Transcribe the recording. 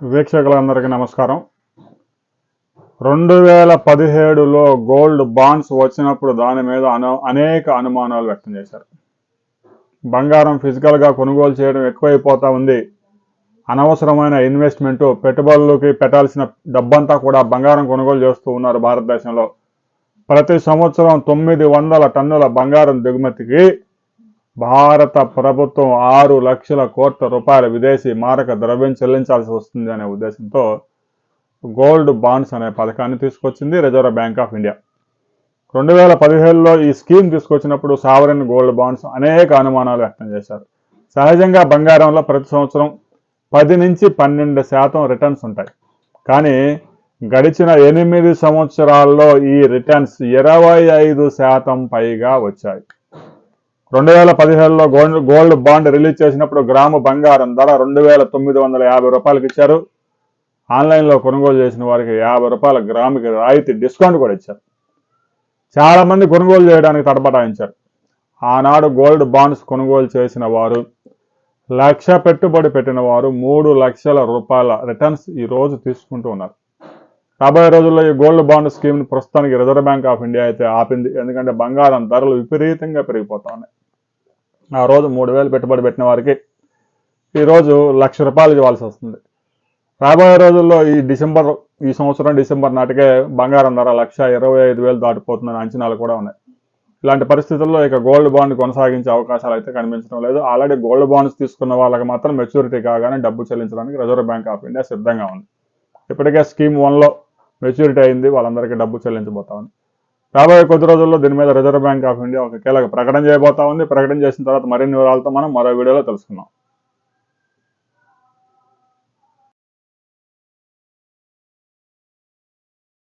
వీక్షకులందరికీ నమస్కారం. 2017లో gold bonds వచ్చినప్పుడు దాని మీద అనేక అనుమానాలు వ్యక్తం చేశారు. బంగారం ఫిజికల్గా కొనుగోలు చేయడం ఎక్కువైపోతా ఉంది, అనవసరమైన ఇన్వెస్ట్మెంటు, పెట్టుబడులకి పెట్టాల్సిన డబ్బంతా కూడా బంగారం కొనుగోలు చేస్తూ ఉన్నారు. భారతదేశంలో ప్రతి సంవత్సరం 900 టన్నుల బంగారం దిగుమతికి భారత ప్రభుత్వం 6 లక్షల కోట్ల రూపాయల విదేశీ మారక ద్రవ్యం చెల్లించాల్సి వస్తుంది అనే ఉద్దేశంతో గోల్డ్ బాండ్స్ అనే పథకాన్ని తీసుకొచ్చింది రిజర్వ్ బ్యాంక్ ఆఫ్ ఇండియా. 2017లో ఈ స్కీమ్ తీసుకొచ్చినప్పుడు సావరిన్ గోల్డ్ బాండ్స్ అనేక అనుమానాలు వ్యక్తం చేశారు. సహజంగా బంగారంలో ప్రతి సంవత్సరం 10 నుంచి 12% రిటర్న్స్ ఉంటాయి. కానీ గడిచిన 8 సంవత్సరాల్లో ఈ రిటర్న్స్ 25% పైగా వచ్చాయి. 2017లో గోల్డ్ బాండ్ రిలీజ్ చేసినప్పుడు గ్రాము బంగారం ధర 2950 రూపాయలకి ఇచ్చారు. ఆన్లైన్లో కొనుగోలు చేసిన వారికి 50 రూపాయల గ్రాముకి రాయితీ డిస్కౌంట్ కూడా ఇచ్చారు. చాలామంది కొనుగోలు చేయడానికి తడబటాయించారు. ఆనాడు గోల్డ్ బాండ్స్ కొనుగోలు చేసిన వారు, 1 లక్ష పెట్టుబడి పెట్టిన వారు 3 లక్షల రూపాయల రిటర్న్స్ ఈరోజు తీసుకుంటూ ఉన్నారు. రాబోయే రోజుల్లో ఈ గోల్డ్ బాండ్ స్కీమ్ని ప్రస్తుతానికి రిజర్వ్ బ్యాంక్ ఆఫ్ ఇండియా అయితే ఆపింది. ఎందుకంటే బంగారం ధరలు విపరీతంగా పెరిగిపోతా ఉన్నాయి. ఆ రోజు 3000 పెట్టుబడి పెట్టిన వారికి ఈరోజు 1 లక్ష రూపాయలు ఇవ్వాల్సి వస్తుంది. రాబోయే రోజుల్లో ఈ సంవత్సరం డిసెంబర్ నాటికే బంగారం ధర 1,25,000 దాటిపోతుందని అంచనాలు కూడా ఉన్నాయి. ఇలాంటి పరిస్థితుల్లో ఇక గోల్డ్ బాండ్ కొనసాగించే అవకాశాలు అయితే కనిపించడం లేదు. ఆల్రెడీ గోల్డ్ బాండ్స్ తీసుకున్న వాళ్ళకి మాత్రం మెచ్యూరిటీ కాగానే డబ్బు చెల్లించడానికి రిజర్వ్ బ్యాంక్ ఆఫ్ ఇండియా సిద్ధంగా ఉంది. ఇప్పటికే స్కీమ్ 1లో మెచ్యూరిటీ అయింది, వాళ్ళందరికీ డబ్బు చెల్లించబోతా ఉంది. రాబోయే కొద్ది రోజుల్లో దీని మీద రిజర్వ్ బ్యాంక్ ఆఫ్ ఇండియా ఒక కీలక ప్రకటన చేయబోతా ఉంది. ప్రకటన చేసిన తర్వాత మరిన్ని వివరాలతో మనం మరో వీడియోలో తెలుసుకుందాం.